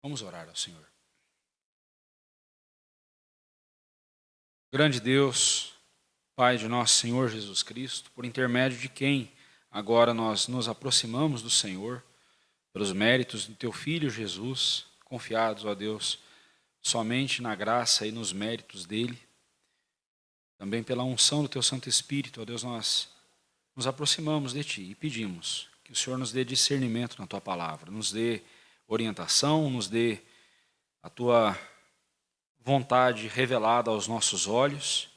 Vamos orar ao Senhor. Grande Deus, Pai de nosso Senhor Jesus Cristo, por intermédio de quem agora nós nos aproximamos do Senhor, pelos méritos do Teu Filho Jesus, confiados, ó Deus, somente na graça e nos méritos dEle, também pela unção do Teu Santo Espírito, ó Deus, nós nos aproximamos de Ti e pedimos que o Senhor nos dê discernimento na Tua palavra, nos dê orientação, nos dê a Tua vontade revelada aos nossos olhos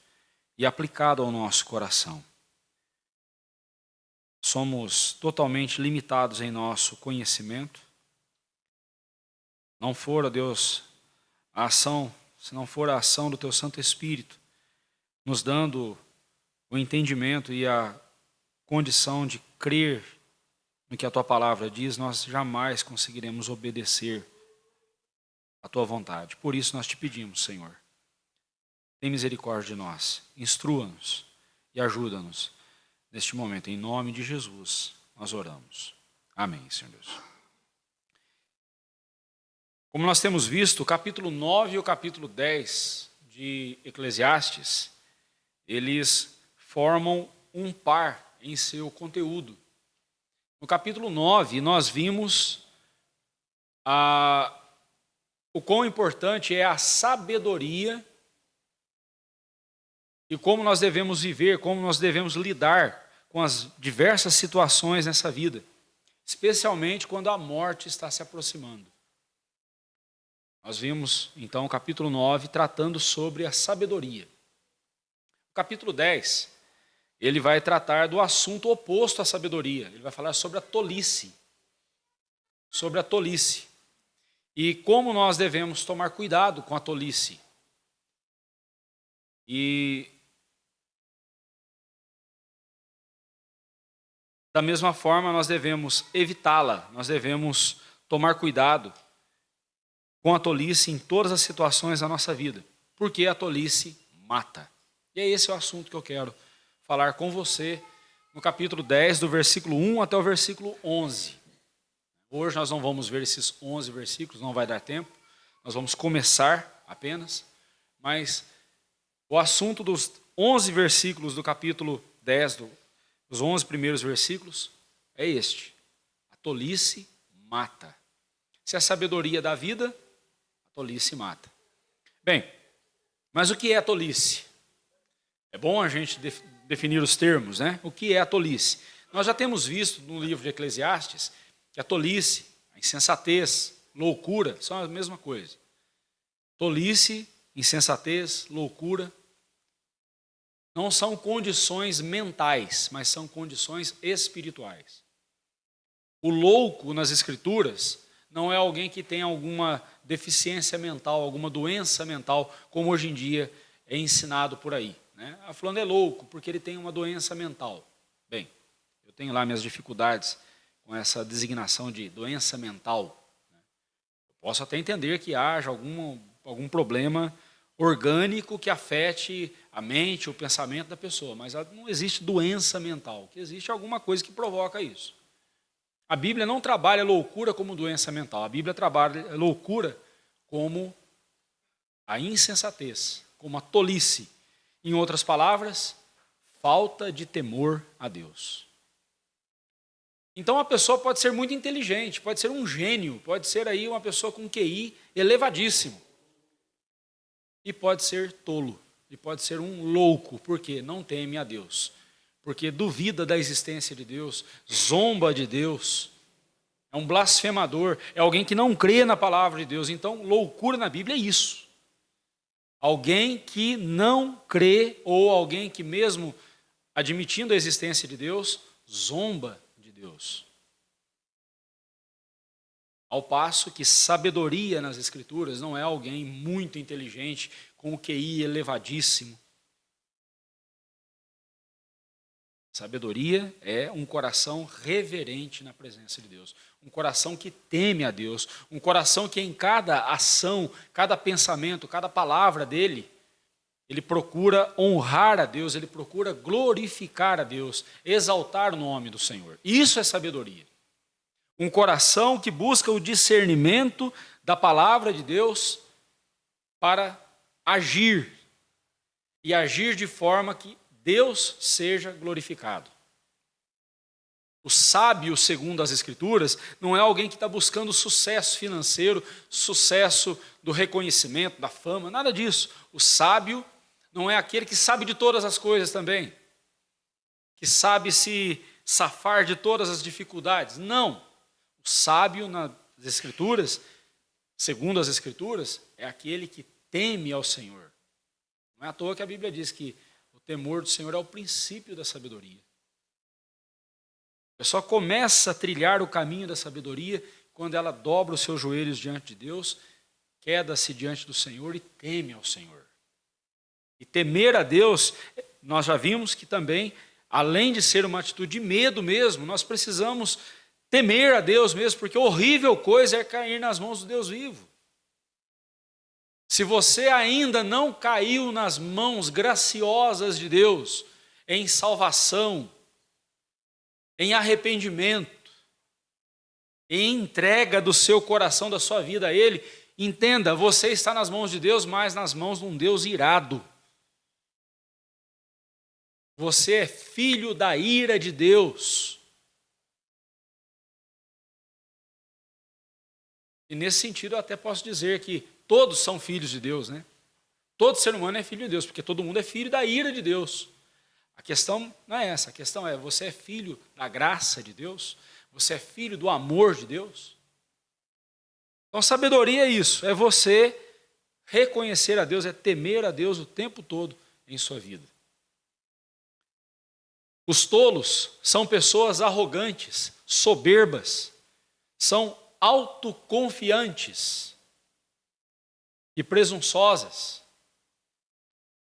e aplicada ao nosso coração. Somos totalmente limitados em nosso conhecimento. Não for, ó Deus, a ação, se não for a ação do Teu Santo Espírito, nos dando o entendimento e a condição de crer no que a Tua palavra diz, nós jamais conseguiremos obedecer a Tua vontade. Por isso nós Te pedimos, Senhor, tem misericórdia de nós, instrua-nos e ajuda-nos neste momento. Em nome de Jesus, nós oramos. Amém, Senhor Deus. Como nós temos visto, o capítulo 9 e o capítulo 10 de Eclesiastes, eles formam um par em seu conteúdo. No capítulo 9, nós vimos o quão importante é a sabedoria e como nós devemos viver, como nós devemos lidar com as diversas situações nessa vida, especialmente quando a morte está se aproximando. Nós vimos, então, o capítulo 9 tratando sobre a sabedoria. O capítulo 10... ele vai tratar do assunto oposto à sabedoria. Ele vai falar sobre a tolice. Sobre a tolice. E como nós devemos tomar cuidado com a tolice. E da mesma forma nós devemos evitá-la. Nós devemos tomar cuidado com a tolice em todas as situações da nossa vida. Porque a tolice mata. E é esse o assunto que eu quero falar com você no capítulo 10, do versículo 1 até o versículo 11. Hoje nós não vamos ver esses 11 versículos, não vai dar tempo. Nós vamos começar apenas, mas o assunto dos 11 versículos do capítulo 10, dos 11 primeiros versículos, é este: a tolice mata. Se a sabedoria dá vida, a tolice mata. Bem, mas o que é a tolice? É bom a gente definir os termos, né? O que é a tolice? Nós já temos visto no livro de Eclesiastes que a tolice, a insensatez, loucura são a mesma coisa. Tolice, insensatez, loucura não são condições mentais, mas são condições espirituais. O louco nas Escrituras não é alguém que tem alguma deficiência mental, alguma doença mental, como hoje em dia é ensinado por aí. A fulano é louco porque ele tem uma doença mental. Bem, eu tenho lá minhas dificuldades com essa designação de doença mental. Eu posso até entender que haja algum problema orgânico que afete a mente, o pensamento da pessoa, mas não existe doença mental, que existe alguma coisa que provoca isso. A Bíblia não trabalha loucura como doença mental, a Bíblia trabalha loucura como a insensatez, como a tolice. Em outras palavras, falta de temor a Deus. Então a pessoa pode ser muito inteligente, pode ser um gênio, pode ser aí uma pessoa com QI elevadíssimo. E pode ser tolo, e pode ser um louco, porque não teme a Deus. Porque duvida da existência de Deus, zomba de Deus, é um blasfemador, é alguém que não crê na palavra de Deus. Então loucura na Bíblia é isso. Alguém que não crê, ou alguém que mesmo admitindo a existência de Deus, zomba de Deus. Ao passo que sabedoria nas Escrituras não é alguém muito inteligente, com o QI elevadíssimo. Sabedoria é um coração reverente na presença de Deus. Um coração que teme a Deus. Um coração que em cada ação, cada pensamento, cada palavra dele, ele procura honrar a Deus, ele procura glorificar a Deus, exaltar o nome do Senhor. Isso é sabedoria. Um coração que busca o discernimento da palavra de Deus para agir, e agir de forma que Deus seja glorificado. O sábio, segundo as Escrituras, não é alguém que está buscando sucesso financeiro, sucesso do reconhecimento, da fama, nada disso. O sábio não é aquele que sabe de todas as coisas também, que sabe se safar de todas as dificuldades. Não. O sábio nas Escrituras, segundo as Escrituras, é aquele que teme ao Senhor. Não é à toa que a Bíblia diz que o temor do Senhor é o princípio da sabedoria. A pessoa começa a trilhar o caminho da sabedoria quando ela dobra os seus joelhos diante de Deus, queda-se diante do Senhor e teme ao Senhor. E temer a Deus, nós já vimos que também, além de ser uma atitude de medo mesmo, nós precisamos temer a Deus mesmo, porque horrível coisa é cair nas mãos do Deus vivo. Se você ainda não caiu nas mãos graciosas de Deus, em salvação, em arrependimento, em entrega do seu coração, da sua vida a Ele, entenda, você está nas mãos de Deus, mas nas mãos de um Deus irado. Você é filho da ira de Deus. E nesse sentido eu até posso dizer que todos são filhos de Deus, né? Todo ser humano é filho de Deus, porque todo mundo é filho da ira de Deus. A questão não é essa, a questão é, você é filho da graça de Deus? Você é filho do amor de Deus? Então, sabedoria é isso, é você reconhecer a Deus, é temer a Deus o tempo todo em sua vida. Os tolos são pessoas arrogantes, soberbas, são autoconfiantes e presunçosas,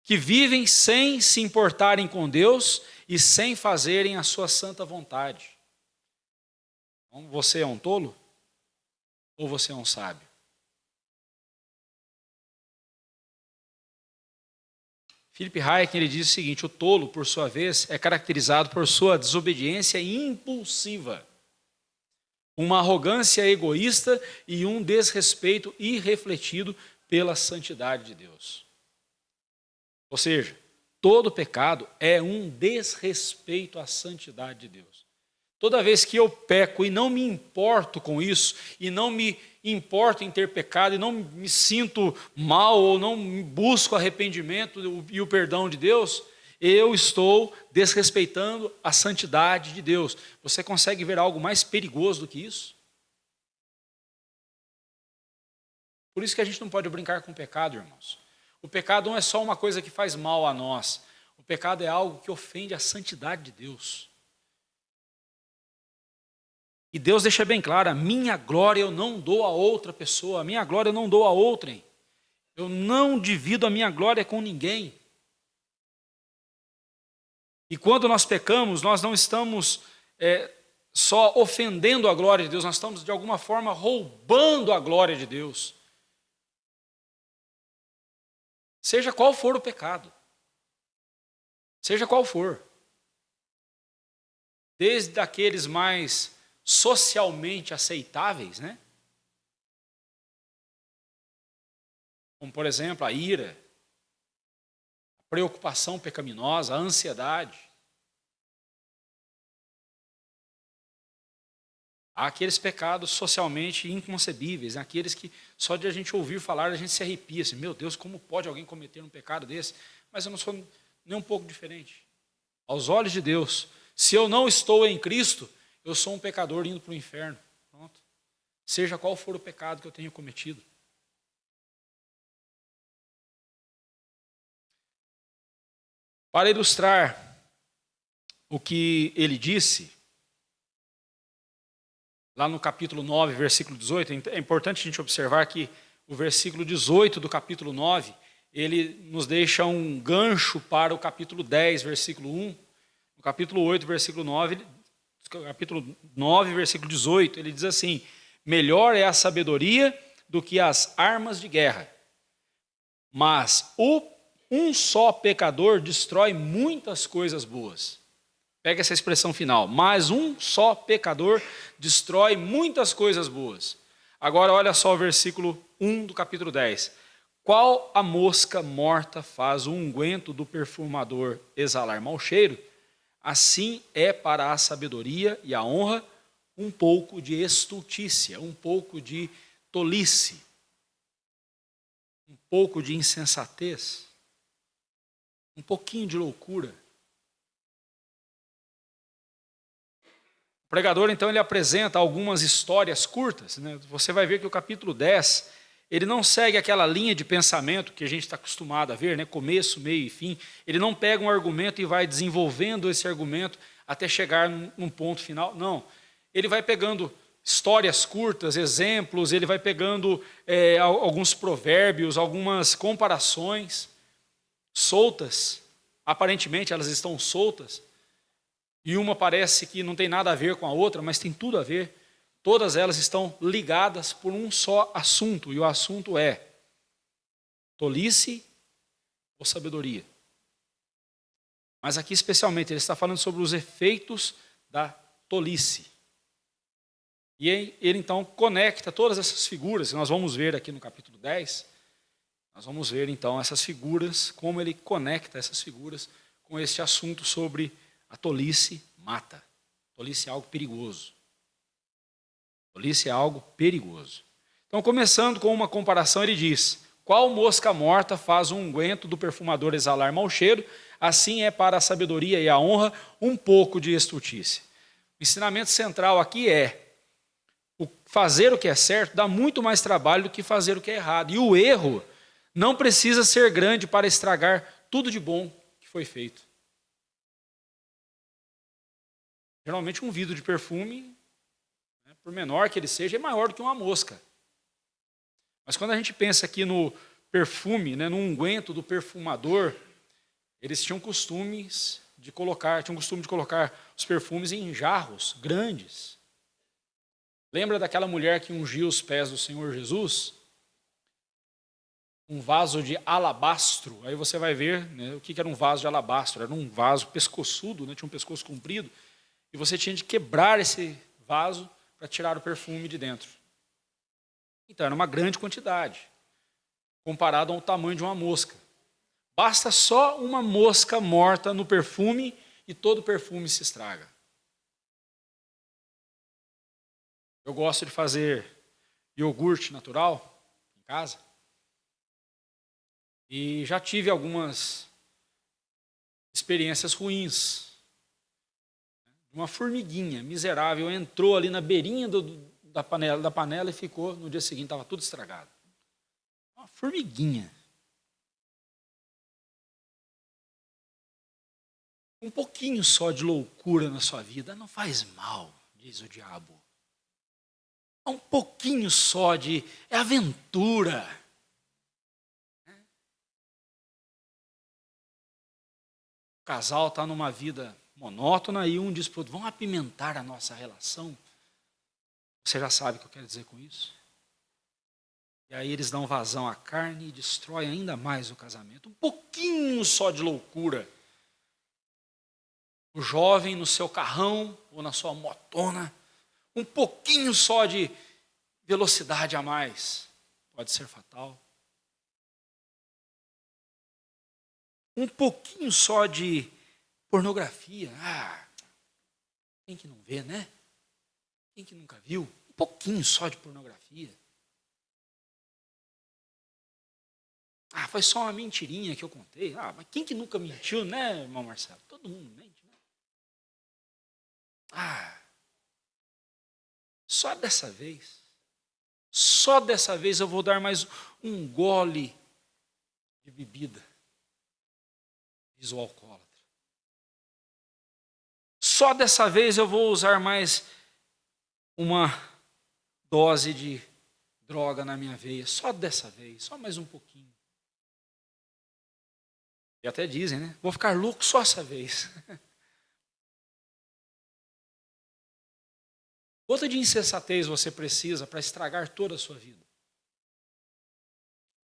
que vivem sem se importarem com Deus e sem fazerem a sua santa vontade. Então, você é um tolo ou você é um sábio? Philip Hayek, ele diz o seguinte: o tolo, por sua vez, é caracterizado por sua desobediência impulsiva, uma arrogância egoísta e um desrespeito irrefletido pela santidade de Deus. Ou seja, todo pecado é um desrespeito à santidade de Deus. Toda vez que eu peco e não me importo com isso, e não me importo em ter pecado, e não me sinto mal, ou não busco arrependimento e o perdão de Deus, eu estou desrespeitando a santidade de Deus. Você consegue ver algo mais perigoso do que isso? Por isso que a gente não pode brincar com o pecado, irmãos. O pecado não é só uma coisa que faz mal a nós. O pecado é algo que ofende a santidade de Deus. E Deus deixa bem claro, a minha glória eu não dou a outra pessoa, a minha glória eu não dou a outrem. Eu não divido a minha glória com ninguém. E quando nós pecamos, nós não estamos só ofendendo a glória de Deus, nós estamos de alguma forma roubando a glória de Deus. Seja qual for o pecado. Seja qual for. Desde aqueles mais socialmente aceitáveis, né? Como, por exemplo, a ira, a preocupação pecaminosa, a ansiedade. Há aqueles pecados socialmente inconcebíveis, aqueles que só de a gente ouvir falar a gente se arrepia, assim, meu Deus, como pode alguém cometer um pecado desse? Mas eu não sou nem um pouco diferente. Aos olhos de Deus, se eu não estou em Cristo, eu sou um pecador indo para o inferno. Pronto. Seja qual for o pecado que eu tenha cometido. Para ilustrar o que ele disse, lá no capítulo 9, versículo 18, é importante a gente observar que o versículo 18 do capítulo 9, ele nos deixa um gancho para o capítulo 10, versículo 1. No capítulo 8, versículo 9, capítulo 9, versículo 18, ele diz assim: melhor é a sabedoria do que as armas de guerra, mas um só pecador destrói muitas coisas boas. Pega essa expressão final, mas um só pecador destrói muitas coisas boas. Agora olha só o versículo 1 do capítulo 10. Qual a mosca morta faz o unguento do perfumador exalar mau cheiro? Assim é para a sabedoria e a honra um pouco de estultícia, um pouco de tolice, um pouco de insensatez, um pouquinho de loucura. O pregador, então, ele apresenta algumas histórias curtas, né? Você vai ver que o capítulo 10, ele não segue aquela linha de pensamento que a gente está acostumado a ver, né? Começo, meio e fim. Ele não pega um argumento e vai desenvolvendo esse argumento até chegar num ponto final. Não. Ele vai pegando histórias curtas, exemplos, ele vai pegando alguns provérbios, algumas comparações soltas. Aparentemente, elas estão soltas. E uma parece que não tem nada a ver com a outra, mas tem tudo a ver. Todas elas estão ligadas por um só assunto, e o assunto é tolice ou sabedoria. Mas aqui especialmente ele está falando sobre os efeitos da tolice. E ele então conecta todas essas figuras, que nós vamos ver aqui no capítulo 10, nós vamos ver então essas figuras, como ele conecta essas figuras com esse assunto sobre a tolice mata. Tolice é algo perigoso. Tolice é algo perigoso. Então, começando com uma comparação, ele diz: qual mosca morta faz um unguento do perfumador exalar mau cheiro? Assim é para a sabedoria e a honra um pouco de estultícia. O ensinamento central aqui é: fazer o que é certo dá muito mais trabalho do que fazer o que é errado. E o erro não precisa ser grande para estragar tudo de bom que foi feito. Geralmente um vidro de perfume, por menor que ele seja, é maior do que uma mosca. Mas quando a gente pensa aqui no perfume, no unguento do perfumador, eles tinham costume de colocar os perfumes em jarros grandes. Lembra daquela mulher que ungiu os pés do Senhor Jesus? Um vaso de alabastro. Aí você vai ver o que era um vaso de alabastro. Era um vaso pescoçudo, tinha um pescoço comprido. E você tinha de quebrar esse vaso para tirar o perfume de dentro. Então, era uma grande quantidade, comparado ao tamanho de uma mosca. Basta só uma mosca morta no perfume e todo o perfume se estraga. Eu gosto de fazer iogurte natural em casa. E já tive algumas experiências ruins. Uma formiguinha miserável entrou ali na beirinha da panela e ficou, no dia seguinte estava tudo estragado. Uma formiguinha. Um pouquinho só de loucura na sua vida não faz mal, diz o diabo. Um pouquinho só de aventura. O casal está numa vida monótona e um diz para o outro: vamos apimentar a nossa relação. Você já sabe o que eu quero dizer com isso. E aí eles dão vazão à carne e destroem ainda mais o casamento. Um pouquinho só de loucura. O jovem no seu carrão ou na sua motona, um pouquinho só de velocidade a mais pode ser fatal. Um pouquinho só de pornografia. Quem que não vê, né? Quem que nunca viu? Um pouquinho só de pornografia. Foi só uma mentirinha que eu contei. Mas quem que nunca mentiu, né, irmão Marcelo? Todo mundo mente, né? Só dessa vez eu vou dar mais um gole de bebida. Diz o alcoólatra. Só dessa vez eu vou usar mais uma dose de droga na minha veia. Só dessa vez, só mais um pouquinho. E até dizem, né? Vou ficar louco só essa vez. Quanto de insensatez você precisa para estragar toda a sua vida?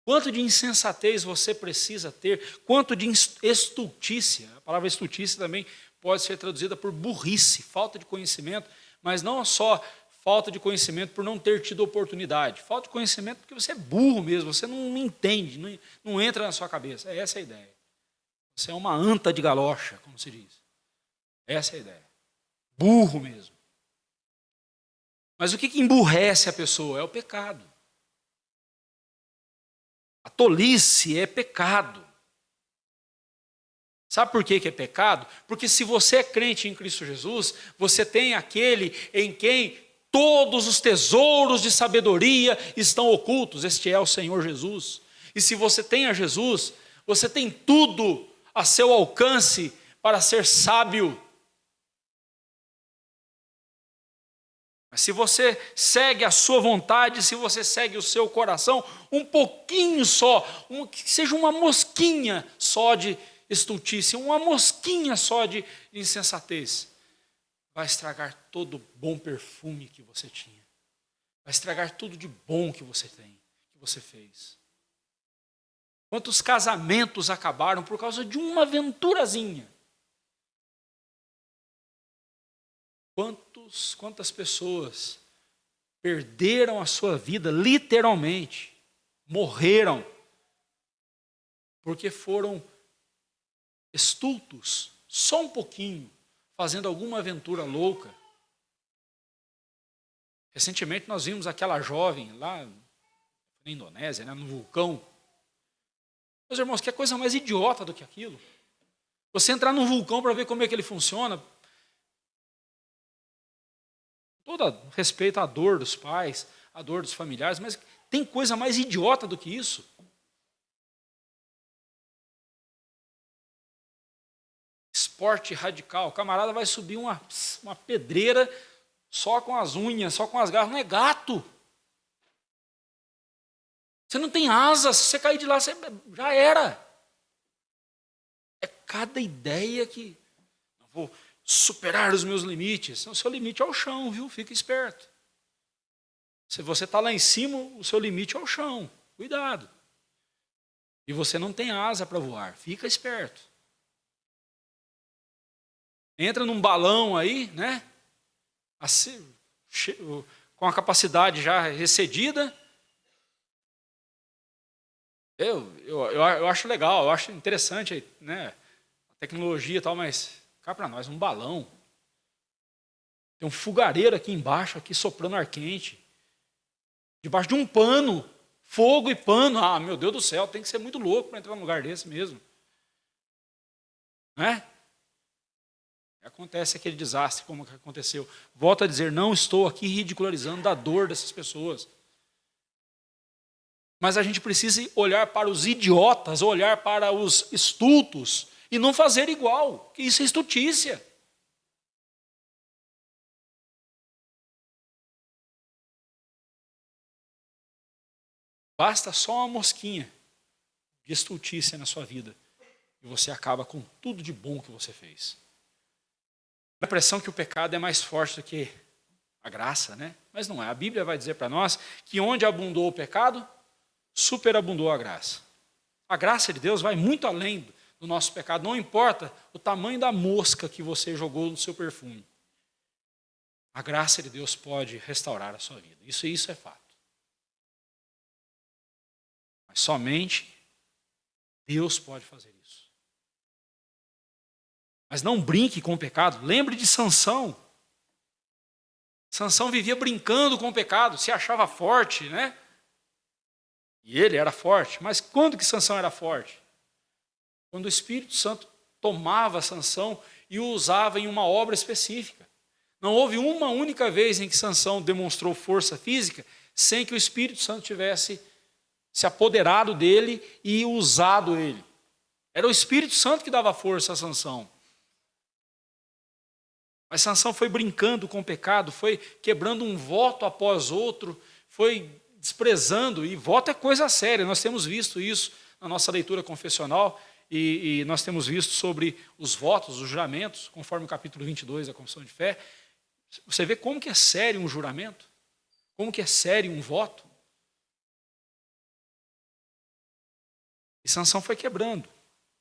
Quanto de insensatez você precisa ter? Quanto de estultícia? A palavra estultícia também pode ser traduzida por burrice, falta de conhecimento, mas não só falta de conhecimento por não ter tido oportunidade. Falta de conhecimento porque você é burro mesmo, você não entende, não entra na sua cabeça. Essa é a ideia. Você é uma anta de galocha, como se diz. Essa é a ideia. Burro mesmo. Mas o que emburrece a pessoa? É o pecado. A tolice é pecado. Sabe por que é pecado? Porque se você é crente em Cristo Jesus, você tem aquele em quem todos os tesouros de sabedoria estão ocultos. Este é o Senhor Jesus. E se você tem a Jesus, você tem tudo a seu alcance para ser sábio. Mas se você segue a sua vontade, se você segue o seu coração, um pouquinho só, que seja uma mosquinha só de estultice, uma mosquinha só de insensatez, vai estragar todo o bom perfume que você tinha. Vai estragar tudo de bom que você tem, que você fez. Quantos casamentos acabaram por causa de uma aventurazinha? Quantas pessoas perderam a sua vida, literalmente, morreram, porque foram estultos, só um pouquinho, fazendo alguma aventura louca. Recentemente nós vimos aquela jovem lá na Indonésia, no vulcão. Meus irmãos, que coisa mais idiota do que aquilo? Você entrar num vulcão para ver como é que ele funciona. Todo respeito à dor dos pais, à dor dos familiares, mas tem coisa mais idiota do que isso? Esporte radical. O camarada vai subir uma pedreira só com as unhas, só com as garras. Não é gato. Você não tem asas. Se você cair de lá, você já era. É cada ideia que... Eu vou superar os meus limites. O seu limite é o chão, viu? Fica esperto. Se você está lá em cima, o seu limite é o chão. Cuidado. E você não tem asa para voar. Fica esperto. Entra num balão aí, né? Assim, com a capacidade já excedida. Eu acho legal, eu acho interessante, né? A tecnologia e tal, mas cá para nós, um balão. Tem um fogareiro aqui embaixo, aqui soprando ar quente. Debaixo de um pano, fogo e pano. Ah, meu Deus do céu, tem que ser muito louco para entrar num lugar desse mesmo. Né? Acontece aquele desastre como que aconteceu. Volto a dizer, não estou aqui ridicularizando a dor dessas pessoas. Mas a gente precisa olhar para os idiotas, olhar para os estultos e não fazer igual, que isso é estultícia. Basta só uma mosquinha de estultícia na sua vida e você acaba com tudo de bom que você fez. A impressão que o pecado é mais forte do que a graça, né? Mas não é. A Bíblia vai dizer para nós que onde abundou o pecado, superabundou a graça. A graça de Deus vai muito além do nosso pecado. Não importa o tamanho da mosca que você jogou no seu perfume. A graça de Deus pode restaurar a sua vida. Isso é fato. Mas somente Deus pode fazer isso. Mas não brinque com o pecado. Lembre de Sansão. Sansão vivia brincando com o pecado, se achava forte, né? E ele era forte. Mas quando que Sansão era forte? Quando o Espírito Santo tomava Sansão e o usava em uma obra específica. Não houve uma única vez em que Sansão demonstrou força física sem que o Espírito Santo tivesse se apoderado dele e usado ele. Era o Espírito Santo que dava força a Sansão. Mas Sansão foi brincando com o pecado, foi quebrando um voto após outro, foi desprezando, e voto é coisa séria, nós temos visto isso na nossa leitura confessional, e nós temos visto sobre os votos, os juramentos, conforme o capítulo 22 da Confissão de Fé. Você vê como que é sério um juramento, como que é sério um voto. E Sansão foi quebrando,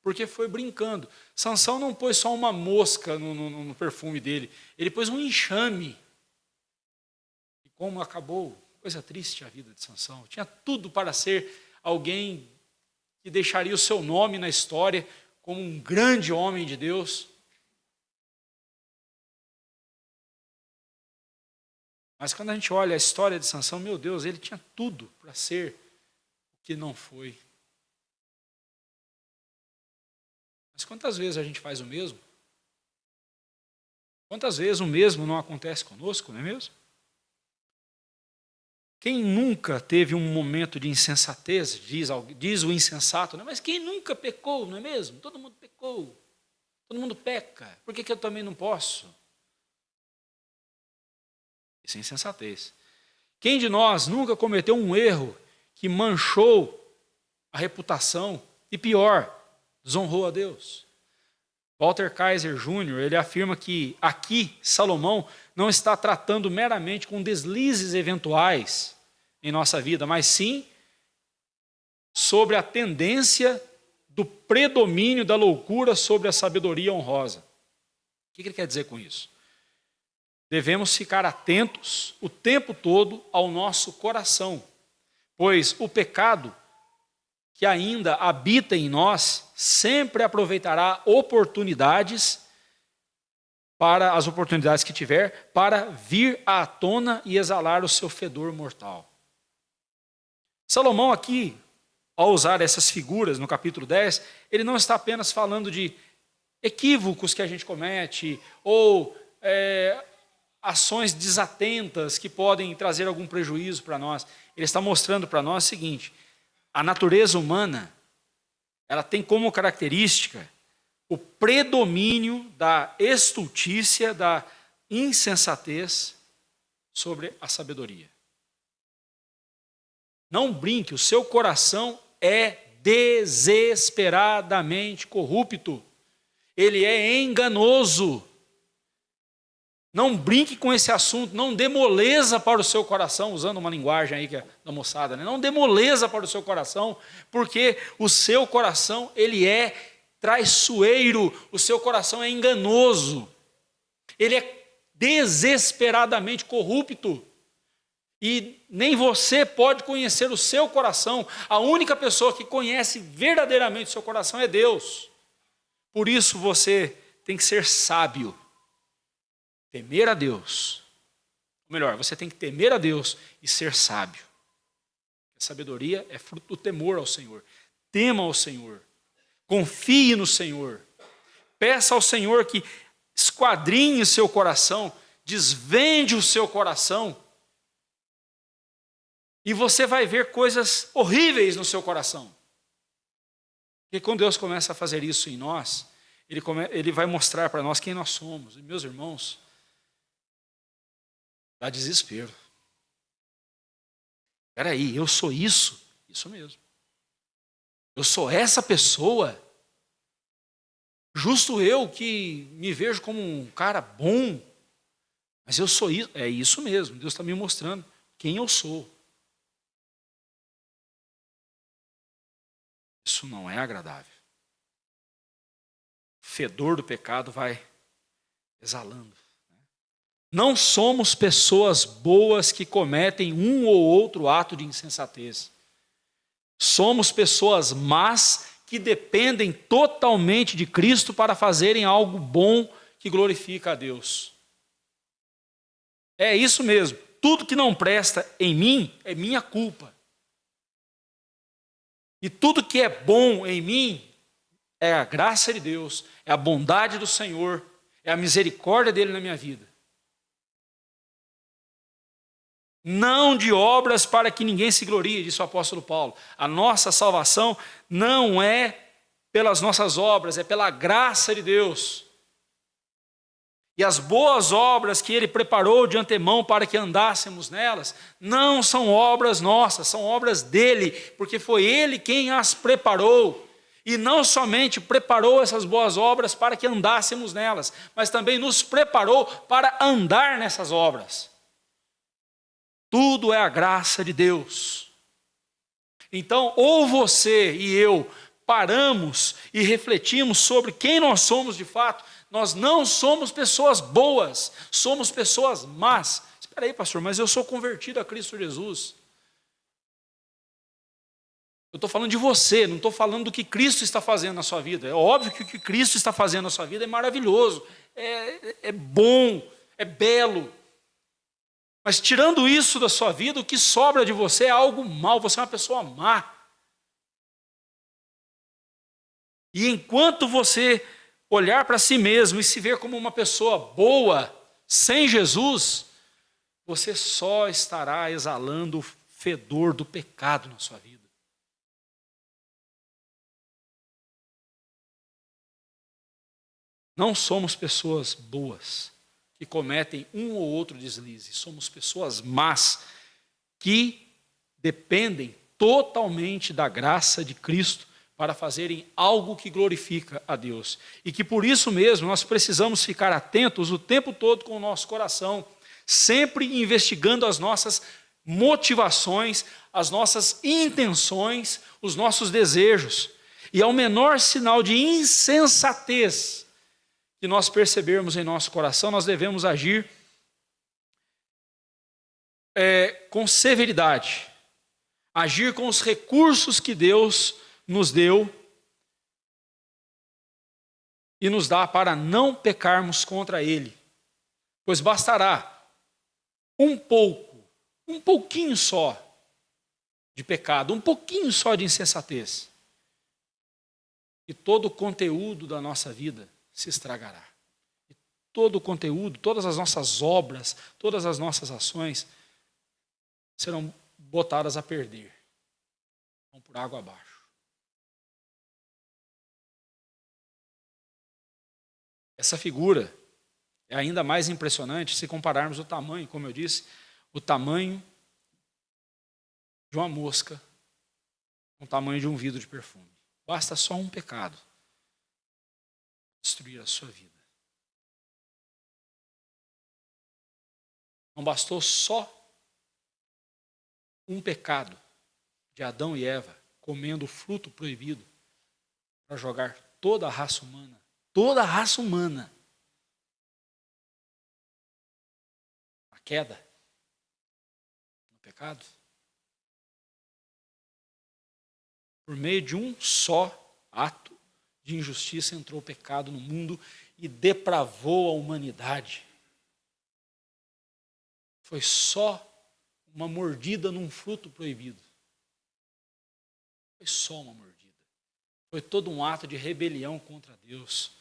porque foi brincando. Sansão não pôs só uma mosca no perfume dele, ele pôs um enxame. como acabou. Coisa triste a vida de Sansão. Tinha tudo para ser alguém que deixaria o seu nome na história como um grande homem de Deus. Mas quando a gente olha a história de Sansão, meu Deus, ele tinha tudo para ser o que não foi. Mas quantas vezes a gente faz o mesmo? Quantas vezes o mesmo não acontece conosco, não é mesmo? Quem nunca teve um momento de insensatez, diz o insensato, né? Mas quem nunca pecou, não é mesmo? Todo mundo pecou, todo mundo peca, por que eu também não posso? Isso é insensatez. Quem de nós nunca cometeu um erro que manchou a reputação e pior, desonrou a Deus? Walter Kaiser Jr., ele afirma que aqui Salomão não está tratando meramente com deslizes eventuais em nossa vida, mas sim sobre a tendência do predomínio da loucura sobre a sabedoria honrosa. O que ele quer dizer com isso? Devemos ficar atentos o tempo todo ao nosso coração, pois o pecado que ainda habita em nós sempre aproveitará oportunidades, para as oportunidades que tiver, para vir à tona e exalar o seu fedor mortal. Salomão aqui, ao usar essas figuras no capítulo 10, ele não está apenas falando de equívocos que a gente comete, ou ações desatentas que podem trazer algum prejuízo para nós. Ele está mostrando para nós o seguinte: a natureza humana, ela tem como característica o predomínio da estultícia, da insensatez sobre a sabedoria. Não brinque, o seu coração é desesperadamente corrupto. Ele é enganoso. Não brinque com esse assunto, não dê moleza para o seu coração, usando uma linguagem aí que é da moçada, né? Não dê moleza para o seu coração, porque o seu coração, ele é traiçoeiro, o seu coração é enganoso, ele é desesperadamente corrupto, e nem você pode conhecer o seu coração. A única pessoa que conhece verdadeiramente o seu coração é Deus. Por isso você tem que ser sábio, temer a Deus. Ou melhor, você tem que temer a Deus e ser sábio. A sabedoria é fruto do temor ao Senhor. Tema ao Senhor. Confie no Senhor. Peça ao Senhor que esquadrinhe o seu coração, desvende o seu coração, e você vai ver coisas horríveis no seu coração. Porque quando Deus começa a fazer isso em nós, Ele vai mostrar para nós quem nós somos. E meus irmãos, dá desespero. Espera aí, eu sou isso? Isso mesmo. Eu sou essa pessoa? Justo eu que me vejo como um cara bom, mas eu sou isso? É isso mesmo, Deus está me mostrando quem eu sou. Isso não é agradável. O fedor do pecado vai exalando. Não somos pessoas boas que cometem um ou outro ato de insensatez. Somos pessoas más que dependem totalmente de Cristo para fazerem algo bom que glorifica a Deus. É isso mesmo. Tudo que não presta em mim é minha culpa. E tudo que é bom em mim é a graça de Deus, é a bondade do Senhor, é a misericórdia dele na minha vida. Não de obras para que ninguém se glorie, disse o apóstolo Paulo. A nossa salvação não é pelas nossas obras, é pela graça de Deus. E as boas obras que Ele preparou de antemão para que andássemos nelas, não são obras nossas, são obras dEle, porque foi Ele quem as preparou. E não somente preparou essas boas obras para que andássemos nelas, mas também nos preparou para andar nessas obras. Tudo é a graça de Deus. Então, ou você e eu paramos e refletimos sobre quem nós somos de fato. Nós não somos pessoas boas, somos pessoas más. Espera aí, pastor, mas eu sou convertido a Cristo Jesus. Eu estou falando de você, não estou falando do que Cristo está fazendo na sua vida. É óbvio que o que Cristo está fazendo na sua vida é maravilhoso, é bom, é belo. Mas tirando isso da sua vida, o que sobra de você é algo mal, você é uma pessoa má. E enquanto você olhar para si mesmo e se ver como uma pessoa boa, sem Jesus, você só estará exalando o fedor do pecado na sua vida. Não somos pessoas boas que cometem um ou outro deslize. Somos pessoas más que dependem totalmente da graça de Cristo para fazerem algo que glorifica a Deus. E que por isso mesmo nós precisamos ficar atentos o tempo todo com o nosso coração, sempre investigando as nossas motivações, as nossas intenções, os nossos desejos. E ao menor sinal de insensatez que nós percebermos em nosso coração, nós devemos agir com severidade, agir com os recursos que Deus nos deu e nos dá para não pecarmos contra Ele. Pois bastará um pouquinho só de pecado, um pouquinho só de insensatez, e todo o conteúdo da nossa vida se estragará. E todo o conteúdo, todas as nossas obras, todas as nossas ações serão botadas a perder. Vão por água abaixo. Essa figura é ainda mais impressionante se compararmos o tamanho, como eu disse, o tamanho de uma mosca com o tamanho de um vidro de perfume. Basta só um pecado destruir a sua vida. Não bastou só um pecado de Adão e Eva comendo o fruto proibido para jogar toda a raça humana, a queda, no pecado. Por meio de um só ato de injustiça entrou o pecado no mundo e depravou a humanidade. Foi só uma mordida num fruto proibido. Foi só uma mordida. Foi todo um ato de rebelião contra Deus.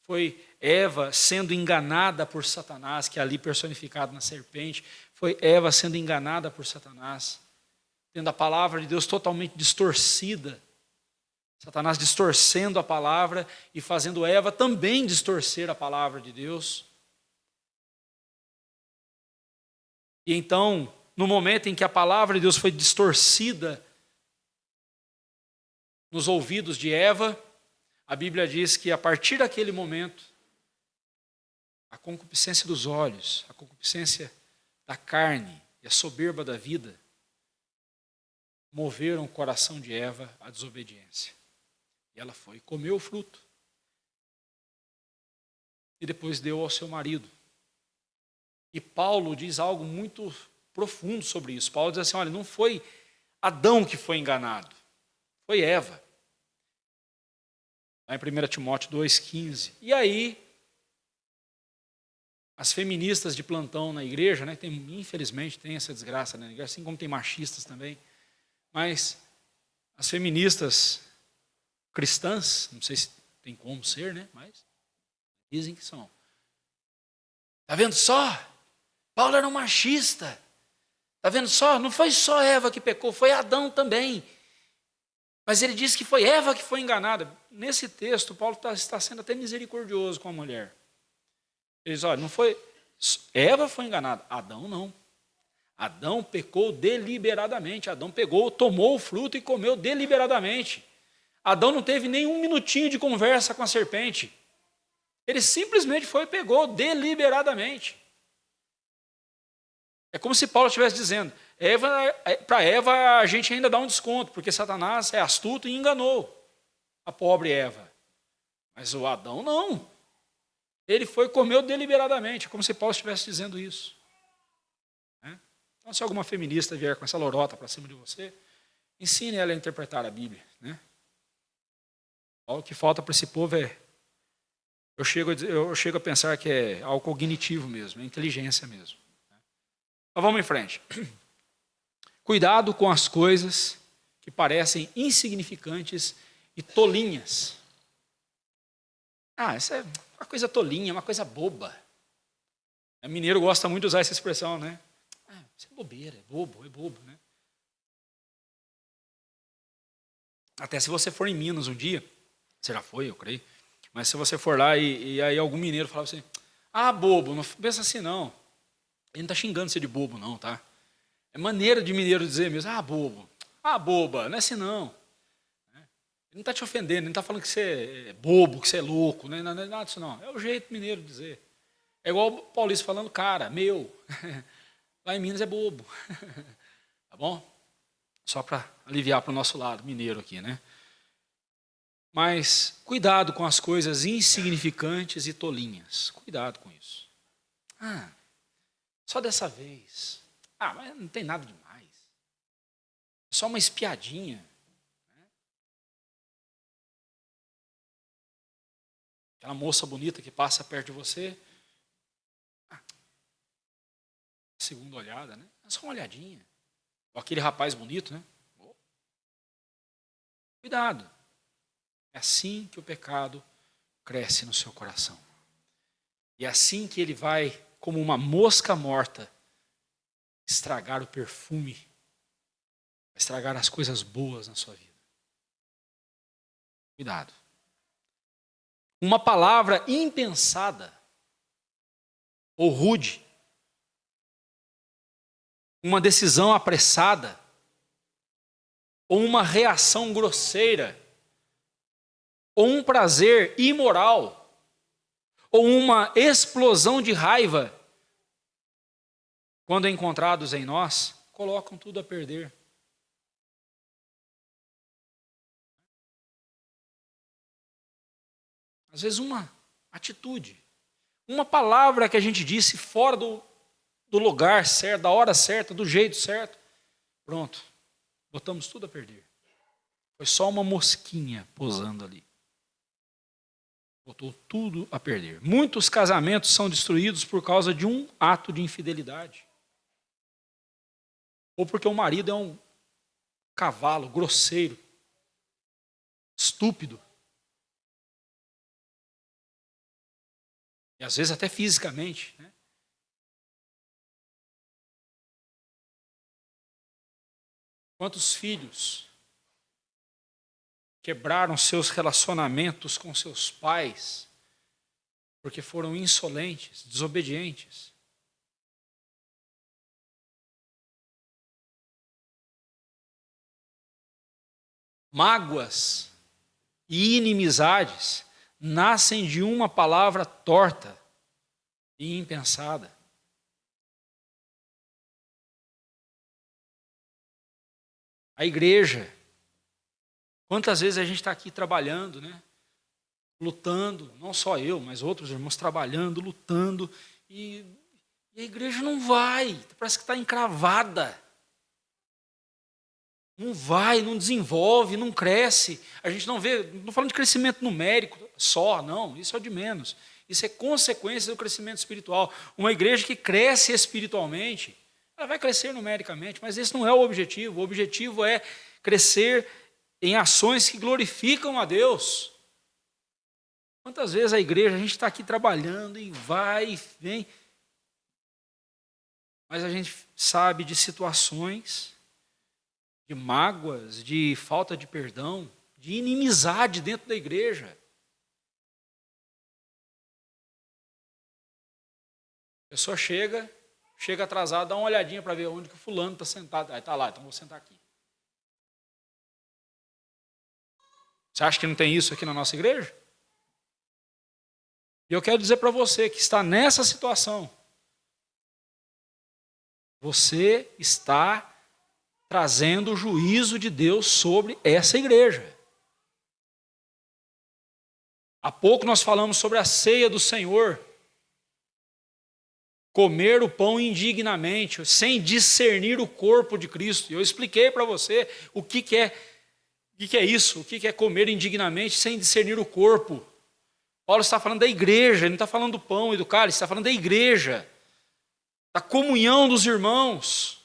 Foi Eva sendo enganada por Satanás, que é ali personificado na serpente. Foi Eva sendo enganada por Satanás, tendo a palavra de Deus totalmente distorcida. Satanás distorcendo a palavra e fazendo Eva também distorcer a palavra de Deus. E então, no momento em que a palavra de Deus foi distorcida nos ouvidos de Eva, a Bíblia diz que a partir daquele momento, a concupiscência dos olhos, a concupiscência da carne e a soberba da vida moveram o coração de Eva à desobediência. E ela foi, comeu o fruto. E depois deu ao seu marido. E Paulo diz algo muito profundo sobre isso. Paulo diz assim, olha, não foi Adão que foi enganado, foi Eva. Lá em 1 Timóteo 2,15. E aí, as feministas de plantão na igreja, né, infelizmente tem essa desgraça na igreja, assim como tem machistas também, mas as feministas cristãs, não sei se tem como ser, né, mas dizem que são. Está vendo só? Paulo era um machista. Está vendo só? Não foi só Eva que pecou, foi Adão também. Mas ele diz que foi Eva que foi enganada. Nesse texto, Paulo está sendo até misericordioso com a mulher. Ele diz, olha, não foi... Eva foi enganada, Adão não. Adão pecou deliberadamente. Adão pegou, tomou o fruto e comeu deliberadamente. Adão não teve nenhum minutinho de conversa com a serpente. Ele simplesmente foi e pegou deliberadamente. É como se Paulo estivesse dizendo, para Eva a gente ainda dá um desconto, porque Satanás é astuto e enganou a pobre Eva. Mas o Adão não. Ele foi e comeu deliberadamente, como se Paulo estivesse dizendo isso. Então, se alguma feminista vier com essa lorota para cima de você, ensine ela a interpretar a Bíblia, né? O que falta para esse povo é... Eu chego a pensar que é algo cognitivo mesmo, é inteligência mesmo. Mas vamos em frente. Cuidado com as coisas que parecem insignificantes e tolinhas. Isso é uma coisa tolinha, uma coisa boba. O mineiro gosta muito de usar essa expressão, né? Isso é bobeira, é bobo, né? Até se você for em Minas um dia, você já foi, eu creio, mas se você for lá e aí algum mineiro falava assim, bobo, não pensa assim não. Ele não está xingando você de bobo não, tá? É maneira de mineiro dizer mesmo, bobo, boba, não é assim não. Ele não está te ofendendo, ele não está falando que você é bobo, que você é louco, não é nada disso não. É o jeito mineiro de dizer. É igual o paulista falando, cara, meu. Lá em Minas é bobo. Tá bom? Só para aliviar para o nosso lado, mineiro aqui, né? Mas cuidado com as coisas insignificantes e tolinhas. Cuidado com isso. Só dessa vez. Mas não tem nada demais. É só uma espiadinha. Né? Aquela moça bonita que passa perto de você. Segunda olhada, né? É só uma olhadinha. Ou aquele rapaz bonito, né? Cuidado. É assim que o pecado cresce no seu coração. E é assim que ele vai, como uma mosca morta, estragar o perfume, estragar as coisas boas na sua vida. Cuidado. Uma palavra impensada ou rude, uma decisão apressada, ou uma reação grosseira, ou um prazer imoral, ou uma explosão de raiva, quando encontrados em nós, colocam tudo a perder. Às vezes uma atitude, uma palavra que a gente disse fora do lugar certo, da hora certa, do jeito certo, pronto, botamos tudo a perder. Foi só uma mosquinha posando ali. Botou tudo a perder. Muitos casamentos são destruídos por causa de um ato de infidelidade. Ou porque o marido é um cavalo grosseiro, estúpido. E às vezes até fisicamente, né? Quantos filhos quebraram seus relacionamentos com seus pais porque foram insolentes, desobedientes? Mágoas e inimizades nascem de uma palavra torta e impensada. A igreja, quantas vezes a gente está aqui trabalhando, né? Lutando, não só eu, mas outros irmãos trabalhando, lutando, e a igreja não vai, parece que está encravada. Não vai, não desenvolve, não cresce. A gente não vê, não falando de crescimento numérico só, não, isso é de menos. Isso é consequência do crescimento espiritual. Uma igreja que cresce espiritualmente, ela vai crescer numericamente, mas esse não é o objetivo. O objetivo é crescer em ações que glorificam a Deus. Quantas vezes a igreja, a gente está aqui trabalhando e vai e vem, mas a gente sabe de situações, de mágoas, de falta de perdão, de inimizade dentro da igreja. A pessoa chega atrasada, dá uma olhadinha para ver onde que o fulano está sentado. Aí está lá, então vou sentar aqui. Você acha que não tem isso aqui na nossa igreja? E eu quero dizer para você que está nessa situação, você está trazendo o juízo de Deus sobre essa igreja. Há pouco nós falamos sobre a ceia do Senhor. comer o pão indignamente, sem discernir o corpo de Cristo. E eu expliquei para você o que é isso, o que é comer indignamente sem discernir o corpo. Paulo está falando da igreja, ele não está falando do pão e do cálice, está falando da igreja, da comunhão dos irmãos.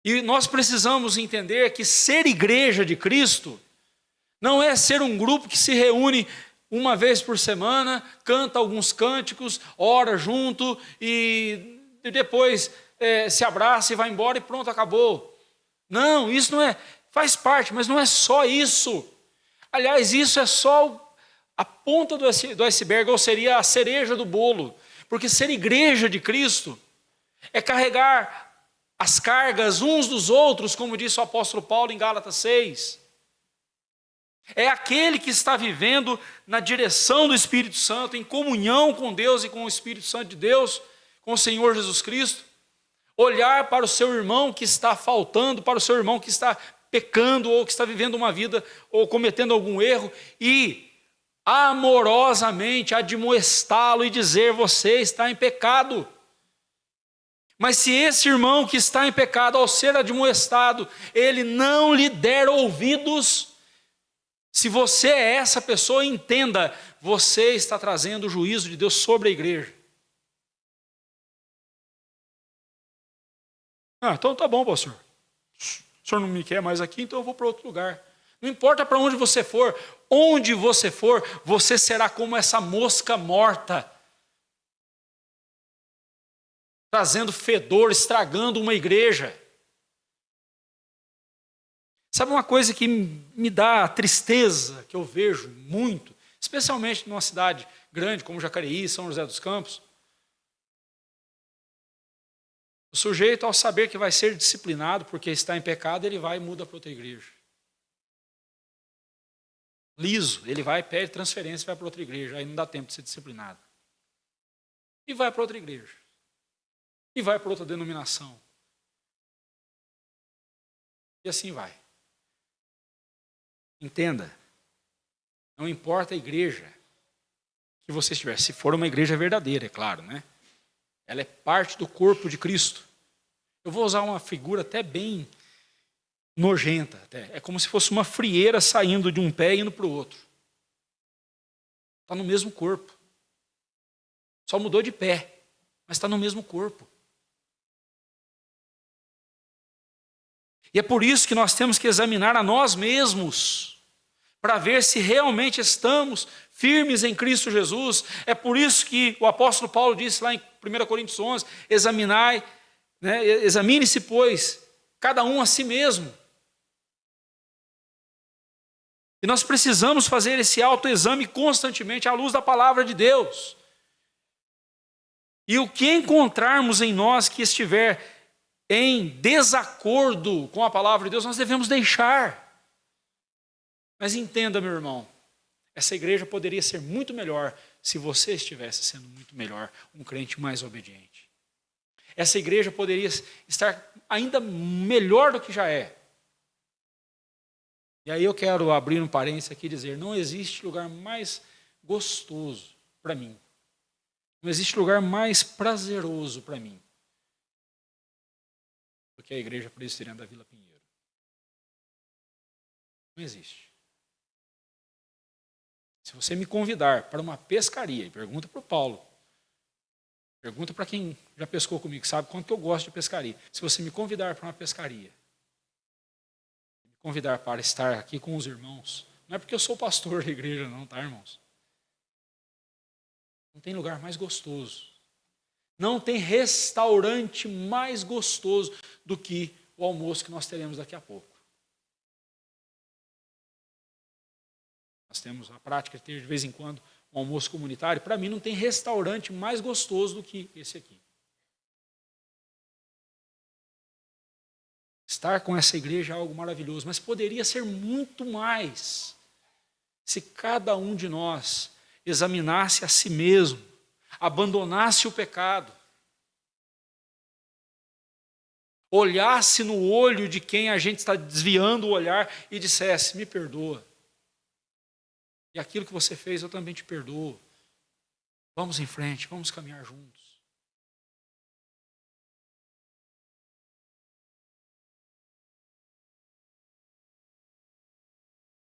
E nós precisamos entender que ser igreja de Cristo não é ser um grupo que se reúne uma vez por semana, canta alguns cânticos, ora junto e depois se abraça e vai embora e pronto, acabou. Não, isso não é, faz parte, mas não é só isso. Aliás, isso é só a ponta do iceberg, ou seria a cereja do bolo. Porque ser igreja de Cristo é carregar as cargas uns dos outros, como disse o apóstolo Paulo em Gálatas 6. É aquele que está vivendo na direção do Espírito Santo, em comunhão com Deus e com o Espírito Santo de Deus, com o Senhor Jesus Cristo. Olhar para o seu irmão que está faltando, para o seu irmão que está pecando, ou que está vivendo uma vida, ou cometendo algum erro, e amorosamente admoestá-lo e dizer: você está em pecado. Mas se esse irmão que está em pecado, ao ser admoestado, ele não lhe der ouvidos, se você é essa pessoa, entenda, você está trazendo o juízo de Deus sobre a igreja. Então tá bom, pastor. O senhor não me quer mais aqui, então eu vou para outro lugar. Não importa para onde você for, você será como essa mosca morta, trazendo fedor, estragando uma igreja. Sabe uma coisa que me dá tristeza, que eu vejo muito, especialmente numa cidade grande como Jacareí, São José dos Campos? O sujeito, ao saber que vai ser disciplinado porque está em pecado, ele vai e muda para outra igreja. Liso, ele vai, pede transferência e vai para outra igreja, aí não dá tempo de ser disciplinado. E vai para outra igreja. E vai para outra denominação. E assim vai. Entenda, não importa a igreja que você estiver, se for uma igreja verdadeira, é claro, né? Ela é parte do corpo de Cristo. Eu vou usar uma figura até bem nojenta, até. É como se fosse uma frieira saindo de um pé e indo para o outro. Está no mesmo corpo. Só mudou de pé, mas está no mesmo corpo. E é por isso que nós temos que examinar a nós mesmos, para ver se realmente estamos firmes em Cristo Jesus. É por isso que o apóstolo Paulo disse lá em 1 Coríntios 11, examine-se, pois, cada um a si mesmo. E nós precisamos fazer esse autoexame constantemente à luz da palavra de Deus. E o que encontrarmos em nós que estiver em desacordo com a palavra de Deus, nós devemos deixar. Mas entenda, meu irmão, essa igreja poderia ser muito melhor se você estivesse sendo muito melhor, um crente mais obediente. Essa igreja poderia estar ainda melhor do que já é. E aí eu quero abrir um parênteses aqui e dizer, não existe lugar mais gostoso para mim. Não existe lugar mais prazeroso para mim do que a igreja presbiteriana da Vila Pinheiro. Não existe. Se você me convidar para uma pescaria, e pergunta para o Paulo, pergunta para quem já pescou comigo, sabe quanto que eu gosto de pescaria. Se você me convidar para uma pescaria, me convidar para estar aqui com os irmãos, não é porque eu sou pastor da igreja não, tá, irmãos? Não tem lugar mais gostoso. Não tem restaurante mais gostoso do que o almoço que nós teremos daqui a pouco. Nós temos a prática de ter de vez em quando um almoço comunitário. Para mim não tem restaurante mais gostoso do que esse aqui. Estar com essa igreja é algo maravilhoso, mas poderia ser muito mais se cada um de nós examinasse a si mesmo, abandonasse o pecado, olhasse no olho de quem a gente está desviando o olhar e dissesse, me perdoa. E aquilo que você fez eu também te perdoo. Vamos em frente, vamos caminhar juntos.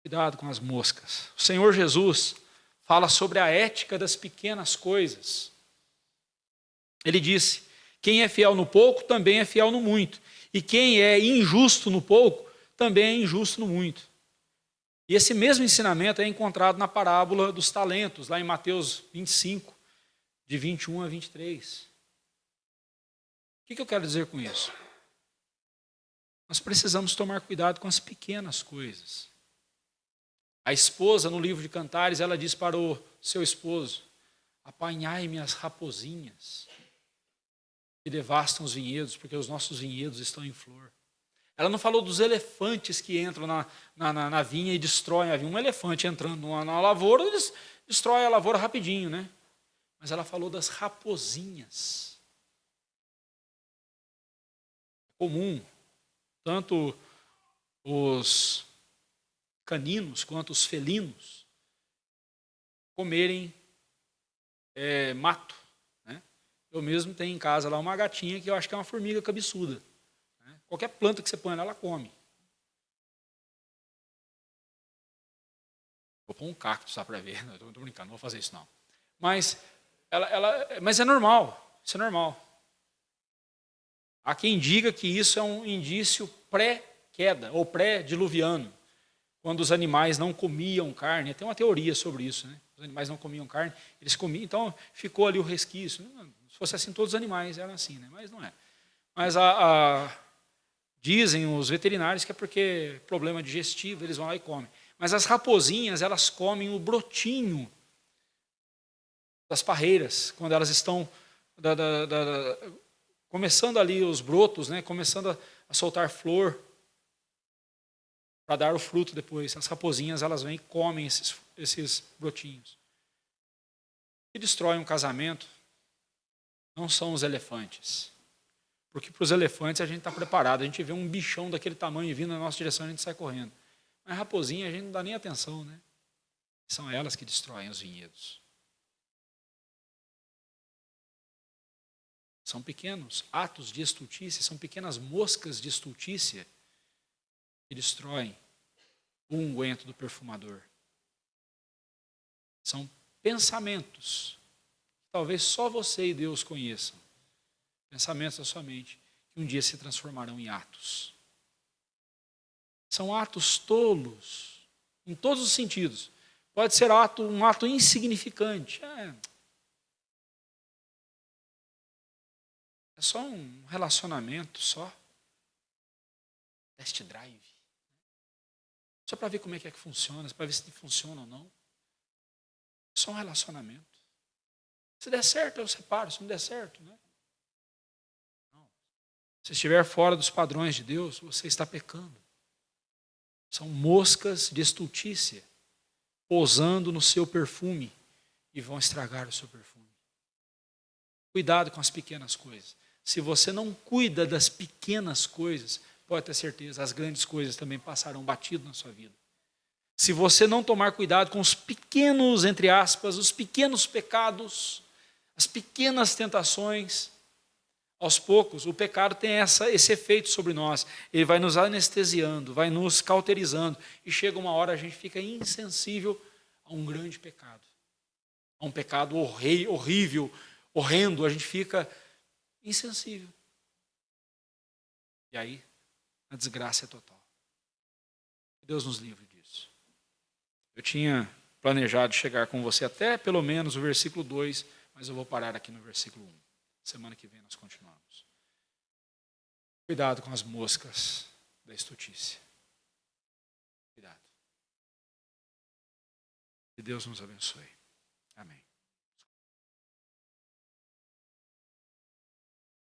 Cuidado com as moscas. O Senhor Jesus fala sobre a ética das pequenas coisas. Ele disse: quem é fiel no pouco, também é fiel no muito. E quem é injusto no pouco, também é injusto no muito. E esse mesmo ensinamento é encontrado na parábola dos talentos, lá em Mateus 25, de 21 a 23. O que eu quero dizer com isso? Nós precisamos tomar cuidado com as pequenas coisas. A esposa, no livro de Cantares, ela diz para o seu esposo: apanhai-me as raposinhas que devastam os vinhedos, porque os nossos vinhedos estão em flor. Ela não falou dos elefantes que entram na vinha e destroem a vinha. Um elefante entrando na lavoura, destrói a lavoura rapidinho, né? Mas ela falou das raposinhas. É comum, tanto os caninos quanto os felinos comerem mato. Né? Eu mesmo tenho em casa lá uma gatinha que eu acho que é uma formiga cabeçuda. Né? Qualquer planta que você põe lá, ela come. Vou pôr um cacto só para ver. Não, estou brincando, não vou fazer isso não. Mas é normal, isso é normal. Há quem diga que isso é um indício pré-queda ou pré-diluviano, quando os animais não comiam carne. Tem uma teoria sobre isso, né? Os animais não comiam carne, eles comiam, então ficou ali o resquício. Se fosse assim, todos os animais eram assim, né? Mas não é. Mas dizem os veterinários que é porque problema digestivo, eles vão lá e comem. Mas as raposinhas, elas comem o brotinho das parreiras, quando elas estão começando ali os brotos, né? Começando a soltar flor, para dar o fruto depois. As raposinhas, elas vêm e comem esses brotinhos. O que destrói um casamento não são os elefantes. Porque para os elefantes a gente está preparado. A gente vê um bichão daquele tamanho vindo na nossa direção, a gente sai correndo. Mas a raposinha a gente não dá nem atenção, né? São elas que destroem os vinhedos. São pequenos atos de estultícia, são pequenas moscas de estultícia que destroem o unguento do perfumador. São pensamentos que talvez só você e Deus conheçam. Pensamentos da sua mente que um dia se transformarão em atos. São atos tolos, em todos os sentidos. Pode ser um ato insignificante. É só um relacionamento, só. Test drive. Só para ver como é que funciona, para ver se funciona ou não. É só um relacionamento. Se der certo, eu separo. Se não der certo, né? Não. Se estiver fora dos padrões de Deus, você está pecando. São moscas de estultícia pousando no seu perfume e vão estragar o seu perfume. Cuidado com as pequenas coisas. Se você não cuida das pequenas coisas, pode ter certeza, as grandes coisas também passarão batido na sua vida. Se você não tomar cuidado com os pequenos, entre aspas, os pequenos pecados, as pequenas tentações, aos poucos, o pecado tem esse efeito sobre nós. Ele vai nos anestesiando, vai nos cauterizando. E chega uma hora a gente fica insensível a um grande pecado. A um pecado horrível, horrendo. A gente fica insensível. E aí, a desgraça é total. Deus nos livre disso. Eu tinha planejado chegar com você até pelo menos o versículo 2, mas eu vou parar aqui no versículo 1. Semana que vem nós continuamos. Cuidado com as moscas da estultícia. Cuidado. Que Deus nos abençoe. Amém.